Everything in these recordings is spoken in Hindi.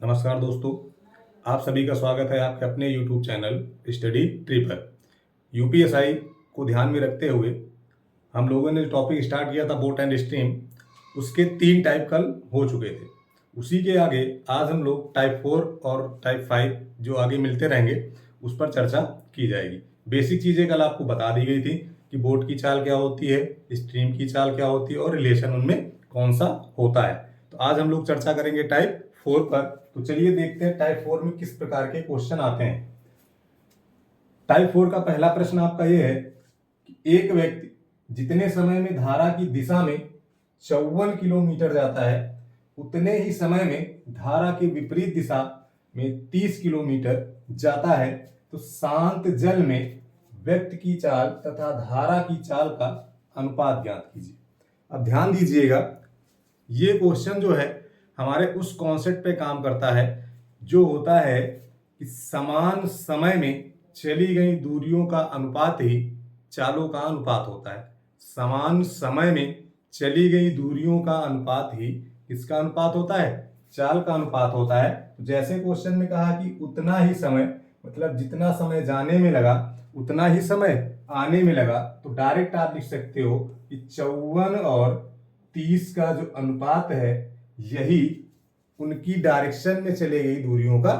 नमस्कार दोस्तों, आप सभी का स्वागत है आपके अपने YouTube चैनल स्टडी ट्री पर। यूपीएसआई को ध्यान में रखते हुए हम लोगों ने जो टॉपिक स्टार्ट किया था बोट एंड स्ट्रीम, उसके 3 टाइप कल हो चुके थे। उसी के आगे आज हम लोग टाइप 4 और टाइप 5 जो आगे मिलते रहेंगे उस पर चर्चा की जाएगी। बेसिक चीज़ें कल आपको बता दी गई थी कि बोट की चाल क्या होती है, स्ट्रीम की चाल क्या होती है और रिलेशन उनमें कौन सा होता है। तो आज हम लोग चर्चा करेंगे टाइप 4 पर। तो चलिए देखते हैं टाइप 4 में किस प्रकार के क्वेश्चन आते हैं। टाइप 4 का पहला प्रश्न आपका यह है कि एक व्यक्ति जितने समय में धारा की दिशा में 54 किलोमीटर जाता है उतने ही समय में धारा के विपरीत दिशा में 30 किलोमीटर जाता है, तो शांत जल में व्यक्ति की चाल तथा धारा की चाल का अनुपात ज्ञात कीजिए। अब ध्यान दीजिएगा, ये क्वेश्चन जो है हमारे उस कॉन्सेप्ट पे काम करता है जो होता है कि समान समय में चली गई दूरियों का अनुपात ही चालों का अनुपात होता है। समान समय में चली गई दूरियों का अनुपात ही किसका अनुपात होता है? चाल का अनुपात होता है। तो जैसे क्वेश्चन में कहा कि उतना ही समय, मतलब जितना समय जाने में लगा उतना ही समय आने में लगा, तो डायरेक्ट आप लिख सकते हो कि 54 और 30 का जो अनुपात है यही उनकी डायरेक्शन में चले गई दूरियों का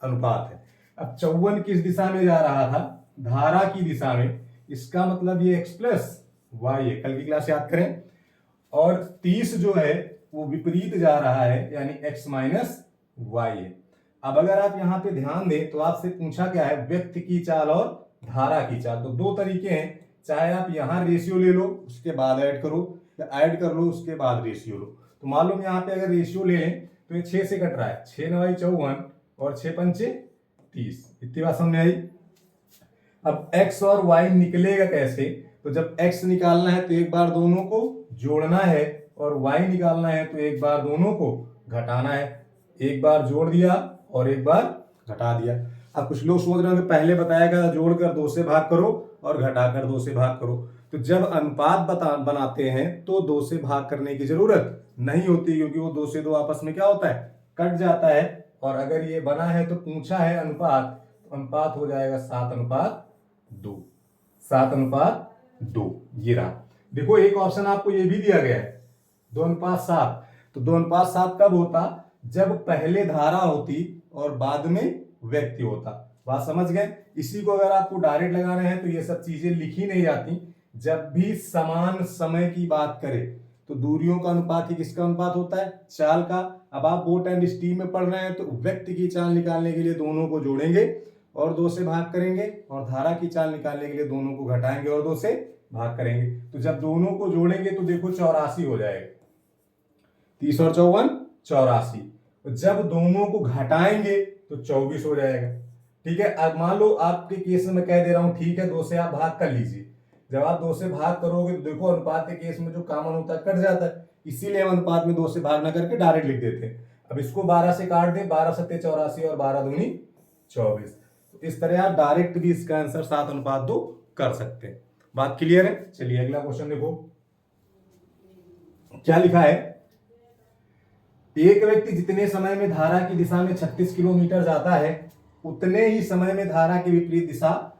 अनुपात है। अब 54 किस दिशा में जा रहा था? धारा की दिशा में। इसका मतलब ये x प्लस वाई है, कल की क्लास याद करें। और 30 जो है वो विपरीत जा रहा है, यानी x माइनस वाई है। अब अगर आप यहाँ पे ध्यान दें तो आपसे पूछा क्या है? व्यक्ति की चाल और धारा की चाल। तो दो तरीके हैं, चाहे आप यहाँ रेशियो ले लो उसके बाद ऐड करो, या ऐड कर लो उसके बाद रेशियो लो। तो मालूम यहाँ पे अगर रेशियो ले लें तो ये 6 से कट रहा है, 6 9 54 और 6 पंचे 30। इतनी बात समझ में आई। अब x और y निकलेगा कैसे? तो जब x निकालना है तो एक बार दोनों को जोड़ना है, और y निकालना है तो एक बार दोनों को घटाना है। एक बार जोड़ दिया और एक बार घटा दिया। अब कुछ लोग सोच रहे हो कि पहले बताया गया जोड़कर 2 से भाग करो और घटाकर 2 से भाग करो। तो जब अनुपात बनाते हैं तो 2 से भाग करने की जरूरत नहीं होती, क्योंकि वो 2 से 2 आपस में क्या होता है? कट जाता है। और अगर ये बना है तो पूछा है अनुपात, तो अनुपात हो जाएगा 7:2। 7:2 ये रहा। देखो एक ऑप्शन आपको ये भी दिया गया है 2:7। तो 2:7 कब होता? जब पहले धारा होती और बाद में व्यक्ति होता। बात समझ गए? इसी को अगर आपको डायरेक्ट लगाना है तो ये सब चीजें लिखी नहीं जाती। जब भी समान समय की बात करें तो दूरियों का अनुपात ही किसका अनुपात होता है? चाल का। अब आप बोट एंड स्टीम में पढ़ रहे हैं तो व्यक्ति की चाल निकालने के लिए दोनों को जोड़ेंगे और 2 से भाग करेंगे, और धारा की चाल निकालने के लिए दोनों को घटाएंगे और 2 से भाग करेंगे। तो जब दोनों को जोड़ेंगे तो देखो 84 हो जाएगा। 30 और 54 84। जब दोनों को घटाएंगे तो 24 हो जाएगा। ठीक है। अब मान लो आपके केस में मैं कह दे रहा हूं ठीक है 2 से आप भाग कर लीजिए। जब आप 2 से भाग करोगे तो देखो अनुपात के केस में जो कॉमन होता है कट जाता है, इसीलिए हम अनुपात में 2 से भाग ना करके डायरेक्ट लिख देते हैं। अब इसको 12 से काट दें, 12 सत्ते 84 और 12 दूनी 24। तो इस तरह आप डायरेक्ट भी इसका आंसर 7:2 कर सकते हैं। बात क्लियर है? चलिए अगला क्वेश्चन देखो क्या लिखा है। एक व्यक्ति जितने समय में धारा की दिशा में 36 किलोमीटर जाता है उतने ही समय में धारा की विपरीत दिशा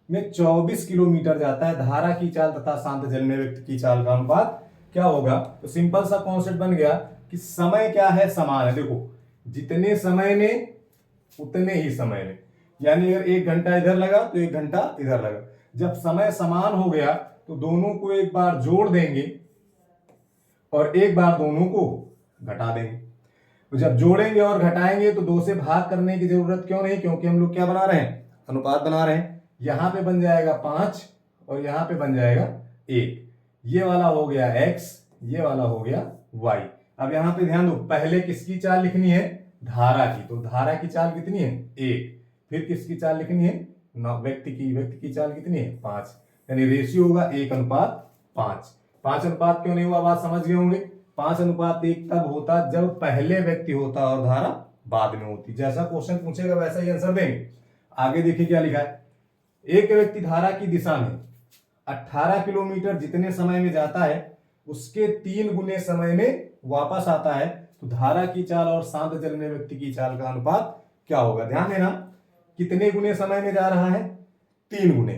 में 24 किलोमीटर जाता है। धारा की चाल तथा शांत जल में व्यक्ति की चाल का अनुपात क्या होगा? तो सिंपल सा कॉन्सेप्ट बन गया कि समय क्या है? समान है। देखो जितने समय में उतने ही समय में, यानी अगर 1 घंटा इधर लगा तो 1 घंटा इधर लगा। जब समय समान हो गया तो दोनों को एक बार जोड़ देंगे और एक बार दोनों को घटा देंगे। तो जब जोड़ेंगे और घटाएंगे तो 2 से भाग करने की जरूरत क्यों नहीं? क्योंकि हम लोग क्या बना रहे हैं? अनुपात बना रहे हैं। यहां पे बन जाएगा 5 और यहां पे बन जाएगा 1। ये वाला हो गया x, ये वाला हो गया y। अब यहां पे ध्यान दो, पहले किसकी चाल लिखनी है? धारा की। तो धारा की चाल कितनी है? 1। फिर किसकी चाल लिखनी है? व्यक्ति की चाल कितनी है? 5। यानी रेशियो होगा 1:5। 5 अनुपात क्यों नहीं हुआ? बात समझ गए होंगे। 5:1 तब होता जब पहले व्यक्ति होता और धारा बाद में होती। जैसा क्वेश्चन पूछेगा वैसा ही आंसर देंगे। आगे देखिए क्या लिखा है। एक व्यक्ति धारा की दिशा में 18 किलोमीटर जितने समय में जाता है उसके 3 गुने समय में वापस आता है, तो धारा की चाल और शांत जल में व्यक्ति की चाल का अनुपात क्या होगा। ध्यान देना, कितने गुने समय में जा रहा है, 3 गुने।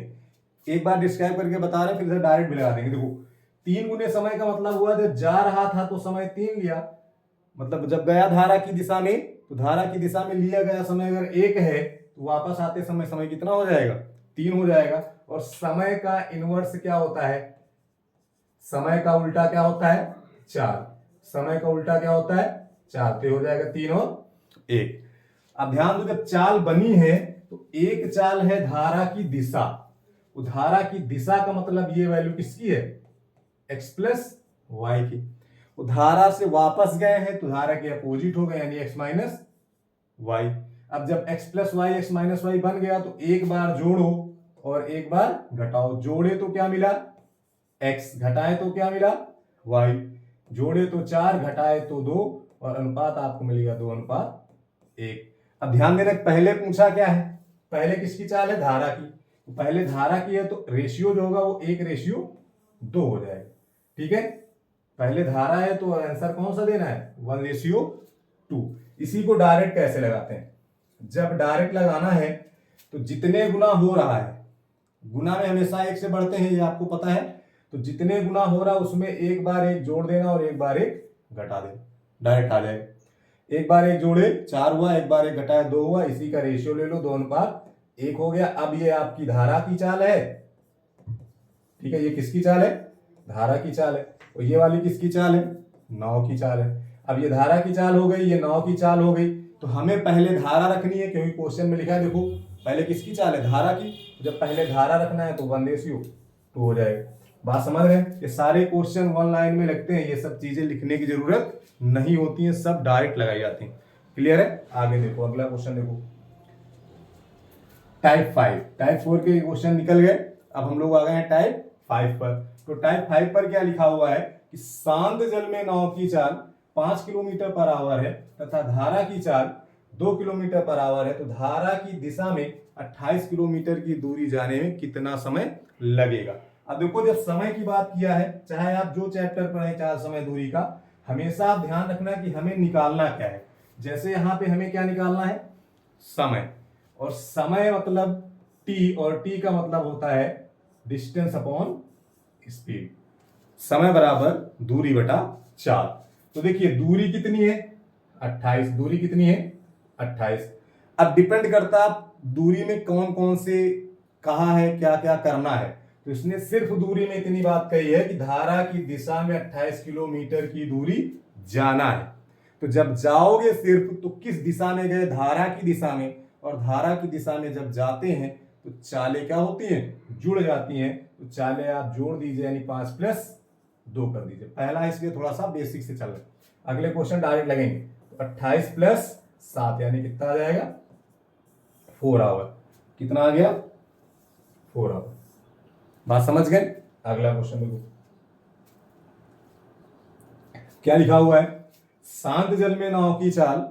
एक बार डिस्क्राइब करके बता रहे, फिर डायरेक्ट भी लगा देंगे। देखो 3 गुने समय का मतलब हुआ जब जा रहा था तो समय 3 लिया, मतलब जब गया धारा की दिशा में तो धारा की दिशा में लिया गया समय अगर 1 है तो वापस आते समय समय कितना हो जाएगा, 3 हो जाएगा। और समय का इनवर्स क्या होता है, समय का उल्टा क्या होता है, 4। समय का उल्टा क्या होता है, 4। तो हो जाएगा 3 और 1। अब ध्यान दो, जब चाल बनी है तो एक चाल है धारा की दिशा। तो धारा की दिशा का मतलब ये वैल्यू किसकी है, x प्लस वाई की। तो धारा से वापस गए हैं तो धारा के अपोजिट हो गए, यानी x माइनस वाई। अब जब x plus Y x minus Y बन गया तो एक बार जोड़ो और एक बार घटाओ। जोड़े तो क्या मिला, x, घटाए तो क्या मिला, y। जोड़े तो 4, घटाए तो 2, और अनुपात आपको मिलेगा 2:1। अब ध्यान देना, पहले पूछा क्या है, पहले किसकी चाल है, धारा की। तो पहले धारा की है तो रेशियो जो होगा वो 1:2 हो जाएगा। ठीक है, पहले धारा है तो आंसर कौन सा देना है, 1:2। इसी को डायरेक्ट कैसे लगाते हैं, जब डायरेक्ट लगाना है तो जितने गुना हो रहा है, गुना में हमेशा 1 से बढ़ते हैं, ये आपको पता है। तो जितने गुना हो रहा है उसमें एक बार 1 जोड़ देना और एक बार 1 घटा देना, डायरेक्ट आ जाएगा। एक बार 1 जोड़े 4 हुआ, एक बार 1 घटाया 2 हुआ, इसी का रेशियो ले लो, 2:1 हो गया। अब ये आपकी धारा की चाल है, ठीक है, ये किसकी चाल है, धारा की चाल है। और ये वाली किसकी चाल है, नाव की चाल है। अब ये धारा की चाल हो गई, ये नाव की चाल हो गई। तो हमें पहले धारा रखनी है, क्योंकि क्वेश्चन में लिखा है, देखो पहले किसकी चाल है, धारा की। जब पहले धारा रखना है तो 1:2 हो जाएगा। बात समझ रहे हैं, ये सारे क्वेश्चन 1 लाइन में लगते हैं, ये सब चीजें लिखने की जरूरत नहीं होती है, सब डायरेक्ट लगाई जाती हैं। क्लियर है, आगे देखो अगला क्वेश्चन देखो, टाइप 5। टाइप 4 के क्वेश्चन निकल गए, अब हम लोग आ गए हैं टाइप 5 पर। तो टाइप 5 पर क्या लिखा हुआ है कि शांत जल में नाव की चाल 5 किलोमीटर पर आवर है तथा धारा की चाल 2 किलोमीटर पर आवर है, तो धारा की दिशा में 28 किलोमीटर की दूरी जाने में कितना समय लगेगा। अब देखो, जब समय की बात किया है, चाहे आप जो चैप्टर पढ़े, चाहे समय दूरी का, हमेशा आप ध्यान रखना कि हमें निकालना क्या है। जैसे यहां पे हमें क्या निकालना है, समय, और समय मतलब t, और t का मतलब होता है डिस्टेंस अपॉन स्पीड। समय बराबर दूरी बटा 4। तो देखिए दूरी कितनी है, 28। दूरी कितनी है, 28। अब डिपेंड करता है दूरी में कौन कौन से कहा है, क्या क्या करना है। तो इसने सिर्फ दूरी में इतनी बात कही है कि धारा की दिशा में 28 किलोमीटर की दूरी जाना है। तो जब जाओगे सिर्फ, तो किस दिशा में गए, धारा की दिशा में। और धारा की दिशा में जब जाते हैं तो चालें क्या होती हैं, जुड़ जाती हैं। तो चालें आप जोड़ दीजिए, यानी 5 + 2 कर दीजिए। पहला इसलिए थोड़ा सा बेसिक से चल रहा है, अगले क्वेश्चन डायरेक्ट लगेंगे। तो 28 + 7 यानी कितना आ जाएगा, 4 आवर। कितना आ गया, 4 आवर। बात समझ गए। अगला क्वेश्चन देखो क्या लिखा हुआ है, शांत जल में नाव की चाल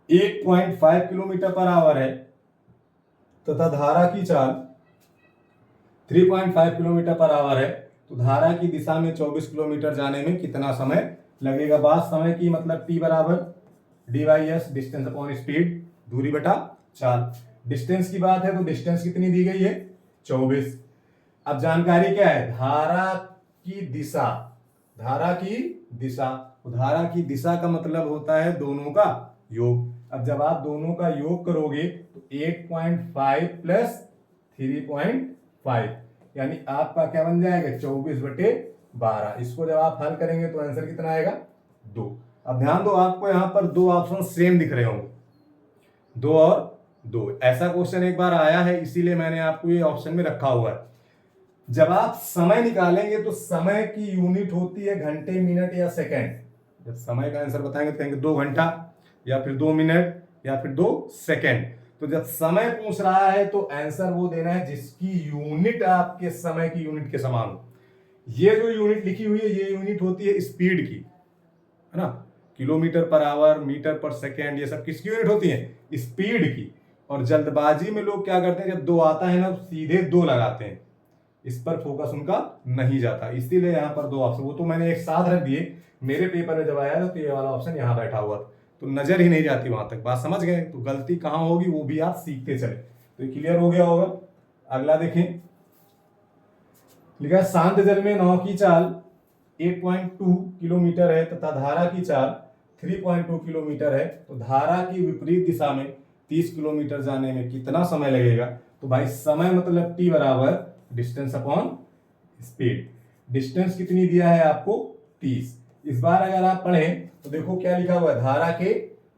8.5 किलोमीटर पर आवर है तथा धारा की चाल 3.5 किलोमीटर पर आवर है, तो धारा की दिशा में 24 किलोमीटर जाने में कितना समय लगेगा। बात समय की मतलब t बराबर d/s, डिस्टेंस अपॉन स्पीड, दूरी बटा चाल। डिस्टेंस की बात है तो डिस्टेंस कितनी दी गई है, 24। अब जानकारी क्या है, धारा की दिशा, धारा की दिशा। धारा की दिशा का मतलब होता है दोनों का योग। अब जब आप दोनों का योग करोगे तो 8.5 + 3.5 यानी आपका क्या बन जाएगा, 24/12। इसको जब आप हल करेंगे तो आंसर कितना आएगा, 2। अब ध्यान दो, आपको यहां पर 2 ऑप्शन सेम दिख रहे होंगे, 2 और 2। ऐसा क्वेश्चन एक बार आया है, इसीलिए मैंने आपको ये ऑप्शन में रखा हुआ है। जब आप समय निकालेंगे तो समय की यूनिट होती है घंटे, मिनट या सेकंड। जब समय का आंसर बताएंगे तो कहेंगे 2 घंटा या फिर 2 मिनट या फिर 2 सेकंड। तो जब समय पूछ रहा है तो आंसर वो देना है जिसकी यूनिट आपके समय की यूनिट के समान हो। ये जो यूनिट लिखी हुई है ये यूनिट होती है स्पीड की, है ना। किलोमीटर पर आवर, मीटर पर सेकेंड, ये सब किसकी यूनिट होती है, स्पीड की। और जल्दबाजी में लोग क्या करते हैं, जब 2 आता है ना सीधे 2 लगाते हैं, इस पर फोकस उनका नहीं जाता, इसीलिए यहाँ पर दो ऑप्शन, वो तो मैंने एक साथ रख दिए, मेरे पेपर में जब आया था तो ये वाला ऑप्शन यहाँ बैठा हुआ था, तो नजर ही नहीं जाती वहां तक। बात समझ गए? तो गलती कहाँ होगी वो भी आप सीखते चले। तो ये क्लियर हो गया होगा। अगला देखें, लिखा है शांत जल में नाव की चाल 8.2 किलोमीटर है तथा धारा की चाल 3.2 किलोमीटर है, तो धारा की विपरीत दिशा में 30 किलोमीटर जाने में कितना समय लगेगा? तो भाई समय मतलब टी बराबर डिस्टेंस अपॉन स्पीड। डिस्टेंस कितनी दिया है आपको? 30। इस बार अगर आप पढ़ें तो देखो क्या लिखा हुआ है, धारा के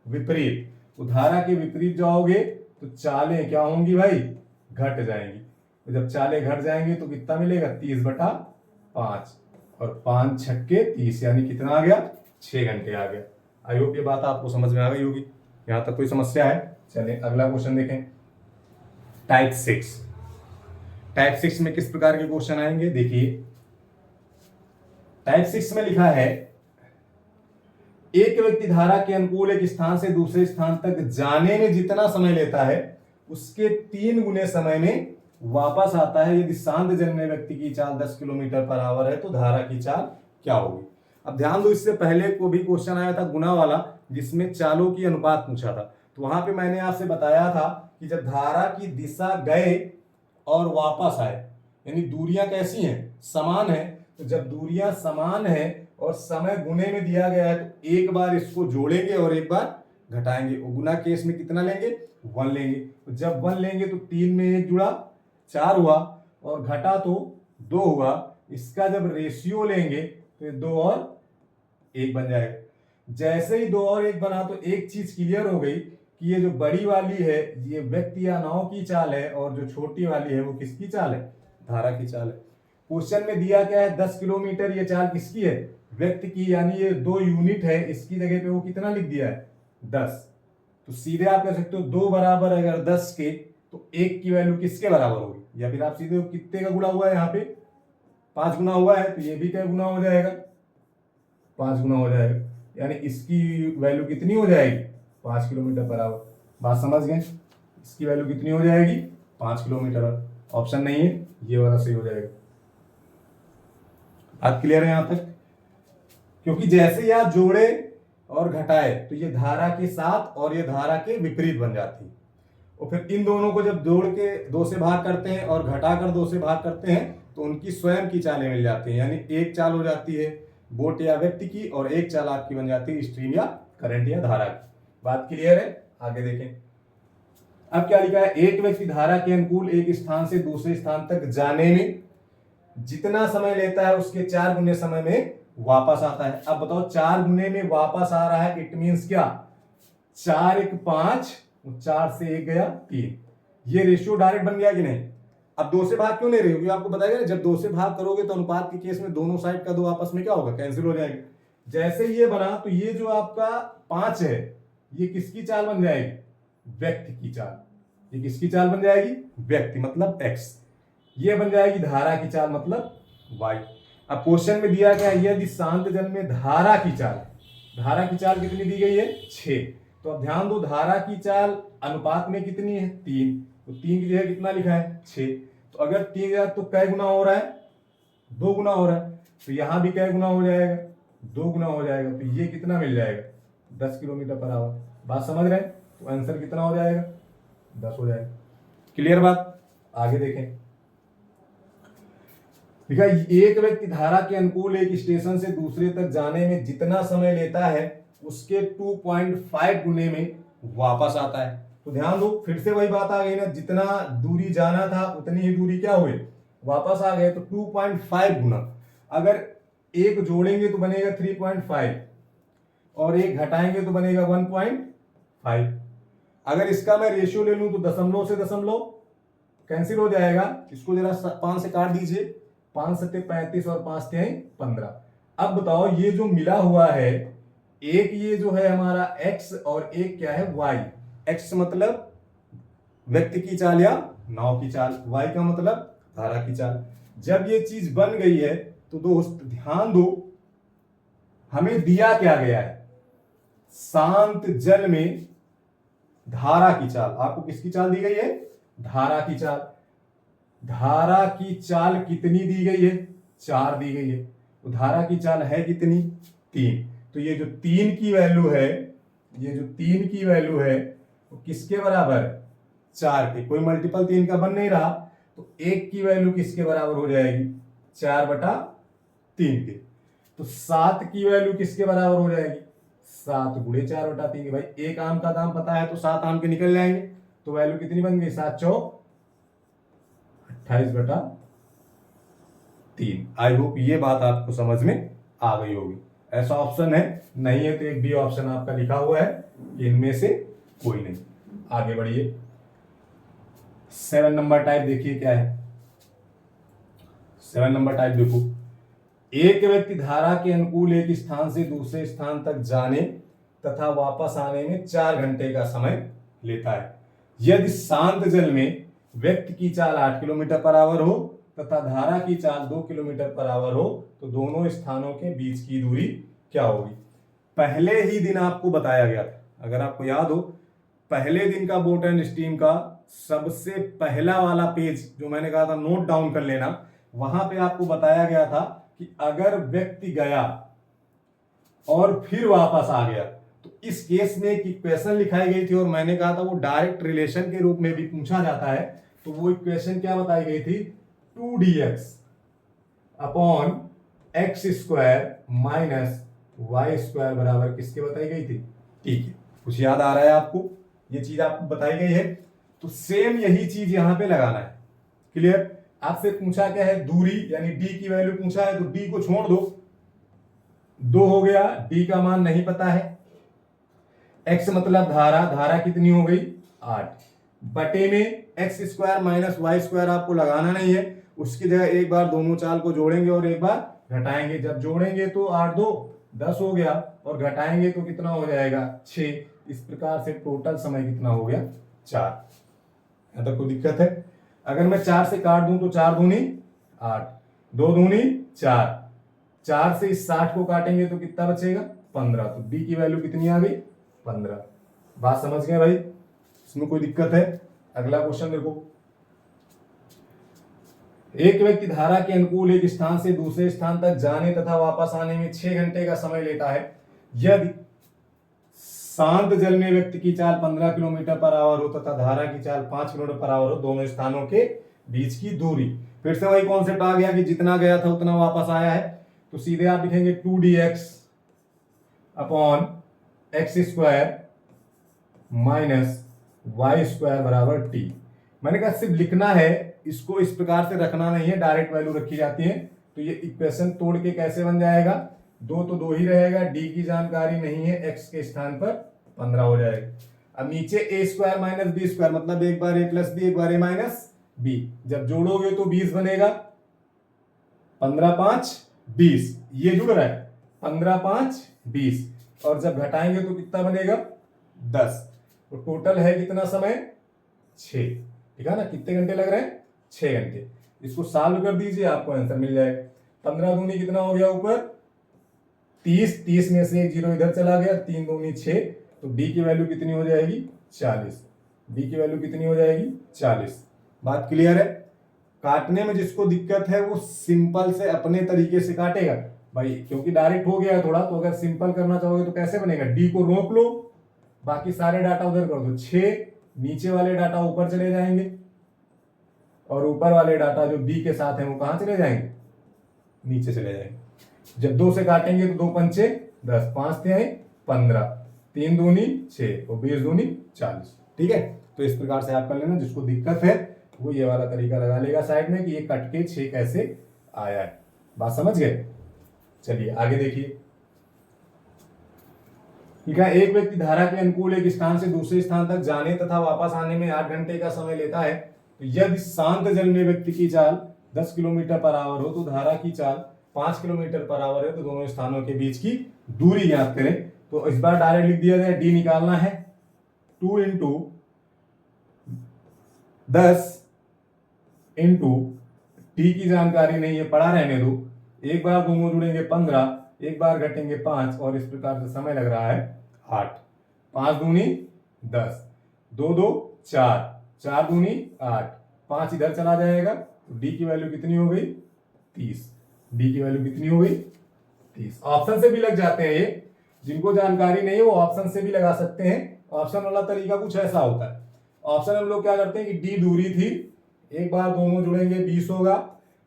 विपरीत। तो धारा के विपरीत जाओगे तो चालें क्या होंगी भाई? घट जाएंगी। तो जब चालें घट जाएंगे तो कितना मिलेगा? 30/5, और 5 छक्के 30, यानी कितना आ गया? 6 घंटे आ गया। आई होप ये बात आपको समझ में आ गई होगी। यहां तक कोई समस्या है? चलिए अगला क्वेश्चन देखें, टाइप 6। टाइप 6 में किस प्रकार के क्वेश्चन आएंगे? देखिए टाइप 6 में लिखा है एक व्यक्ति धारा के अनुकूल एक स्थान से दूसरे स्थान तक जाने में जितना समय लेता है उसके 3 गुने समय में वापस आता है। यदि शांत जल में व्यक्ति की चाल 10 किलोमीटर पर आवर है तो धारा की चाल क्या होगी? अब ध्यान दो, इससे पहले को भी क्वेश्चन आया था गुना वाला, जिसमें चालों की अनुपात पूछा था। तो वहां पे मैंने आपसे बताया था कि जब धारा की दिशा गए और वापस आए, यानी दूरियां कैसी हैं? समान है। तो जब दूरियां समान है और समय गुने में दिया गया है तो एक बार इसको जोड़ेंगे और एक बार घटाएंगे। और गुना केस में कितना लेंगे? 1 लेंगे। तो जब 1 लेंगे तो 3 में 1 जुड़ा 4 हुआ, और घटा तो 2 हुआ। इसका जब रेशियो लेंगे तो ये 2 और 1 बन जाएगा। जैसे ही 2 और 1 बना तो एक चीज क्लियर हो गई कि ये जो बड़ी वाली है ये व्यक्ति या नाव की चाल है, और जो छोटी वाली है वो किसकी चाल है? धारा की चाल है। क्वेश्चन में दिया क्या है? 10 किलोमीटर। ये चाल किसकी है? व्यक्ति की, यानी ये 2 यूनिट है, इसकी जगह पे वो कितना लिख दिया है? 10। तो सीधे आप कह सकते हो 2 बराबर अगर 10 के तो 1 की वैल्यू किसके बराबर होगी? या फिर आप सीधे कितने का गुणा हुआ है? यहाँ पे 5 गुना हुआ है, तो ये भी क्या गुना हो जाएगा? 5 गुना हो जाएगा, यानी इसकी वैल्यू कितनी हो जाएगी? 5 किलोमीटर पर आवर। बात समझ गए? इसकी वैल्यू कितनी हो जाएगी? 5 किलोमीटर। ऑप्शन नहीं है, ये वाला सही हो जाएगा। बात क्लियर है यहां तक? क्योंकि जैसे ही आप जोड़े और घटाए तो ये धारा के साथ और ये धारा के विपरीत बन जाती है। और फिर इन दोनों को जब जोड़ के 2 से भाग करते हैं और घटाकर 2 से भाग करते हैं तो उनकी स्वयं की चालें मिल जाती हैं। यानी एक चाल हो जाती है बोट या व्यक्ति की, और एक चाल आपकी बन जाती है स्ट्रीम या करंट या धारा की। बात क्लियर है? आगे देखें। अब क्या लिखा है? एक व्यक्ति धारा के अनुकूल एक स्थान से दूसरे स्थान तक जाने में जितना समय लेता है उसके 4 गुने समय में वापस आता है। अब बताओ 4 गुने में वापस आ रहा है, इट मींस क्या? 4 1 5, 4 से 1 गया 3। ये रेशियो डायरेक्ट बन गया कि नहीं? अब 2 से भाग क्यों ले रही हो? क्योंकि आपको बताया ना जब 2 से भाग करोगे तो अनुपात के केस में दोनों साइड का 2 आपस में क्या होगा? कैंसिल हो जाएगा। जैसे ये बना तो ये जो आपका 5 है ये किसकी चाल बन जाएगी? व्यक्ति की चाल। ये किसकी चाल बन जाएगी? व्यक्ति मतलब x। ये बन जाएगी धारा की चाल मतलब y। अब क्वेश्चन में दिया गया यदि शांत जल में धारा की चाल, धारा की चाल कितनी दी गई है? 6। तो अब ध्यान दो धारा की चाल अनुपात में कितनी है? 3। तो 3 की जगह कितना लिखा है? 6। तो अगर 3 तो कै गुना हो रहा है? 2 गुना हो रहा है। तो यहां भी कै गुना हो जाएगा? 2 गुना हो जाएगा। तो ये कितना मिल जाएगा? 10 किलोमीटर पर आवर। बात समझ रहे हैं? तो आंसर कितना हो जाएगा? 10 हो जाएगा। क्लियर बात? आगे देखें। देखा एक व्यक्ति धारा के अनुकूल एक स्टेशन से दूसरे तक जाने में जितना समय लेता है उसके 2.5 गुने में वापस आता है। तो ध्यान दो, फिर से वही बात आ गई ना, जितना दूरी जाना था उतनी ही दूरी क्या हुई? वापस आ गए। तो 2.5 गुना। अगर एक जोड़ेंगे तो बनेगा 3.5 और एक घटाएंगे तो बनेगा 1.5। अगर इसका मैं रेशियो ले लूं तो दशमलव से दशमलव कैंसिल हो जाएगा। इसको जरा 5 से काट दीजिए। 5 सत्ते 35 और 5 थे 15। अब बताओ ये जो मिला हुआ है, एक ये जो है हमारा x और एक क्या है y। x मतलब व्यक्ति की चाल या नाव की चाल, y का मतलब धारा की चाल। जब ये चीज बन गई है तो दोस्त ध्यान दो, हमें दिया क्या गया है? शांत जल में धारा की चाल। आपको किसकी चाल दी गई है? धारा की चाल। धारा की चाल कितनी दी गई है, 4 दी गई है। तो धारा की चाल है कितनी, 3। तो ये जो 3 की वैल्यू है, ये जो 3 की वैल्यू है वो किसके बराबर है, 4 के। कोई मल्टीपल 3 का बन नहीं रहा, तो 1 की वैल्यू किसके बराबर हो जाएगी, 4/3 के। तो 7 की वैल्यू किसके बराबर हो जाएगी, 7 गुणे 4/3 के। भाई एक आम का दाम पता है तो 7 आम के निकल जाएंगे। तो वैल्यू कितनी बन गई, 7 चौक 28/3। आई होप ये बात आपको समझ में आ गई होगी। ऐसा ऑप्शन है, नहीं है तो एक बी ऑप्शन आपका लिखा हुआ है कि इनमें से कोई नहीं। आगे बढ़िए, 7 नंबर टाइप देखिए क्या है। 7 नंबर टाइप देखो, एक व्यक्ति धारा के अनुकूल एक स्थान से दूसरे स्थान तक जाने तथा वापस आने में 4 घंटे का समय लेता है। यदि शांत जल में व्यक्ति की चाल 8 किलोमीटर पर आवर हो तथा धारा की चाल 2 किलोमीटर पर आवर हो, तो दोनों स्थानों के बीच की दूरी क्या होगी। पहले ही दिन आपको बताया गया था, अगर आपको याद हो, पहले दिन का बोट एंड स्टीम का सबसे पहला वाला पेज जो मैंने कहा था नोट डाउन कर लेना, वहां पे आपको बताया गया था कि अगर व्यक्ति गया और फिर वापस आ गया, तो इस केस में एक इक्वेशन लिखाई गई थी और मैंने कहा था वो डायरेक्ट रिलेशन के रूप में भी पूछा जाता है। तो वो इक्वेशन क्या बताई गई थी, 2dx upon x² minus y² बराबर किसके बताई गई थी, ठीक है। कुछ याद आ रहा है आपको, ये चीज आपको बताई गई है। तो सेम यही चीज यहां पे लगाना है। क्लियर। आपसे पूछा क्या है, दूरी यानी d की वैल्यू पूछा है, तो d को छोड़ दो, 2 हो गया, d का मान नहीं पता है। x मतलब धारा, धारा कितनी हो गई 8 बटे में x² माइनस y² आपको लगाना नहीं है, उसकी जगह एक बार दोनों चाल को जोड़ेंगे और एक बार घटाएंगे। जब जोड़ेंगे तो 8 2 10 हो गया और घटाएंगे तो कितना हो जाएगा 6। इस प्रकार से टोटल समय कितना हो गया 4। यहां तक कोई दिक्कत है। अगर मैं 4 से काट दूं तो 4 दूनी 8, 2 दूनी 4, 4 से इस 60 को काटेंगे तो कितना बचेगा 15। तो डी की वैल्यू कितनी आ गई 15। बात समझ गए भाई, इसमें कोई दिक्कत है। अगला क्वेश्चन देखो, एक व्यक्ति धारा के अनुकूल एक स्थान से दूसरे स्थान तक जाने तथा वापस आने में 6 घंटे का समय लेता है। यदि शांत जल में व्यक्ति की चाल 15 किलोमीटर पर आवर हो तथा धारा की चाल 5 किलोमीटर पर आवर हो, दोनों स्थानों के बीच की दूरी। फिर से वही कॉन्सेप्ट आ गया कि जितना गया था उतना वापस आया है, तो सीधे आप लिखेंगे 2dx upon x² minus y² बराबर t। मैंने कहा सिर्फ लिखना है, इसको इस प्रकार से रखना नहीं है, डायरेक्ट वैल्यू रखी जाती है। तो ये इक्वेशन तोड़ के कैसे बन जाएगा, 2 तो 2 ही रहेगा, d की जानकारी नहीं है, x के स्थान पर 15 हो जाएगा। अब नीचे a² माइनस b² मतलब एक बार a प्लस b एक बार a माइनस b, जब जोड़ोगे तो 20 बनेगा, 15 5 20, ये जुड़ रहा है 15 5 20, और जब घटाएंगे तो कितना बनेगा 10। तो टोटल है कितना समय 6, ठीक है ना। कितने घंटे लग रहे हैं 6 घंटे। इसको सॉल्व कर दीजिए, आपको आंसर मिल जाएगा। 15 दूनी कितना हो गया ऊपर 30, 30 में से एक जीरो इधर चला गया, 3 दूनी 6, तो डी की वैल्यू कितनी हो जाएगी 40। डी की वैल्यू कितनी हो जाएगी 40। बात क्लियर है। काटने में जिसको दिक्कत है वो सिंपल से अपने तरीके से काटेगा भाई, क्योंकि डायरेक्ट हो गया है थोड़ा, तो अगर सिंपल करना चाहोगे तो कैसे बनेगा, डी को रोक लो, बाकी सारे डाटा उधर कर दो, 6 नीचे वाले डाटा ऊपर चले जाएंगे और ऊपर वाले डाटा जो डी के साथ हैं वो कहां चले जाएंगे, नीचे चले जाएंगे। जब 2 से काटेंगे तो 2 पंचे 10, 5 थे 15, 3 दूनी 6 और 20 दूनी 40। ठीक है, तो इस प्रकार से आप कर लेना। जिसको दिक्कत है वो ये वाला तरीका लगा लेगा साइड में कि ये कट के 6 कैसे आया है। बात समझ गए। चलिए आगे देखिए। ठीक है, एक व्यक्ति धारा के अनुकूल एक स्थान से दूसरे स्थान तक जाने तथा वापस आने में 8 घंटे का समय लेता है। तो यदि शांत जल में व्यक्ति की चाल 10 किलोमीटर पर आवर हो तो धारा की चाल 5 किलोमीटर पर आवर है, तो दोनों स्थानों के बीच की दूरी ज्ञात करें। तो इस बार डायरेक्ट लिख दिया जाए, डी निकालना है 2 × 10 × टी की जानकारी नहीं है, पढ़ा रहने दो। एक बार दोनों जुड़ेंगे 15, एक बार घटेंगे 5, और इस प्रकार से समय लग रहा है 8। 5 दूनी 10, 2 2 4, 4 दूनी 8, 5 इधर चला जाएगा, तो डी की वैल्यू कितनी हो गई 30। डी की वैल्यू कितनी हो गई 30। ऑप्शन से भी लग जाते हैं ये, जिनको जानकारी नहीं है वो ऑप्शन से भी लगा सकते हैं। ऑप्शन वाला तरीका कुछ ऐसा होता है। ऑप्शन हम लोग क्या करते हैं कि डी दूरी थी, एक बार दोनों जुड़ेंगे 20 होगा,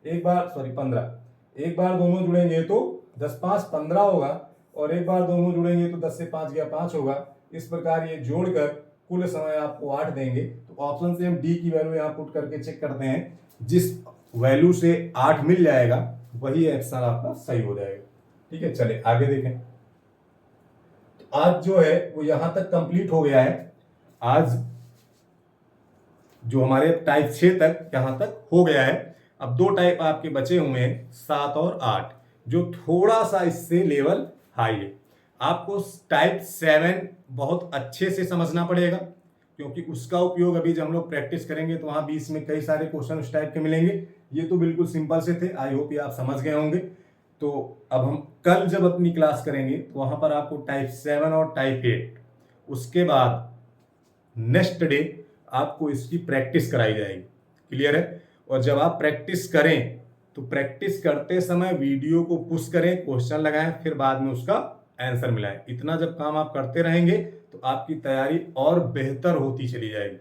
एक बार 15, एक बार दोनों जुड़ेंगे तो 10 5 15 होगा, और एक बार दोनों जुड़ेंगे तो 10 से 5 गया 5 होगा। इस प्रकार ये जोड़कर कुल समय आपको 8 देंगे। तो ऑप्शन से हम डी की वैल्यू यहाँ पुट करके चेक करते हैं, जिस वैल्यू से 8 मिल जाएगा वही ऑप्शन आपका सही हो जाएगा। ठीक है, चले आगे देखें। तो आज जो है वो यहां तक कंप्लीट हो गया है। आज जो हमारे टाइप 6 तक यहां तक हो गया है। अब 2 टाइप आपके बचे हुए हैं 7 और 8, जो थोड़ा सा इससे लेवल हाई है। आपको टाइप 7 बहुत अच्छे से समझना पड़ेगा, क्योंकि उसका उपयोग अभी जब हम लोग प्रैक्टिस करेंगे तो वहां बीच में कई सारे क्वेश्चन उस टाइप के मिलेंगे। ये तो बिल्कुल सिंपल से थे, आई होप ये आप समझ गए होंगे। तो अब हम कल जब अपनी क्लास करेंगे तो वहां पर आपको टाइप 7 और टाइप 8, उसके बाद नेक्स्ट डे आपको इसकी प्रैक्टिस कराई जाएगी। क्लियर है? और जब आप प्रैक्टिस करें तो प्रैक्टिस करते समय वीडियो को पुश करें, क्वेश्चन लगाएं, फिर बाद में उसका आंसर मिलाएं। इतना जब काम आप करते रहेंगे तो आपकी तैयारी और बेहतर होती चली जाएगी।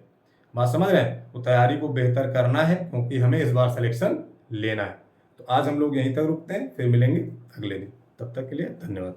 बात समझ रहे हैं? तो तैयारी को बेहतर करना है, क्योंकि हमें इस बार सिलेक्शन लेना है। तो आज हम लोग यहीं तक रुकते हैं, फिर मिलेंगे अगले दिन। तब तक के लिए धन्यवाद।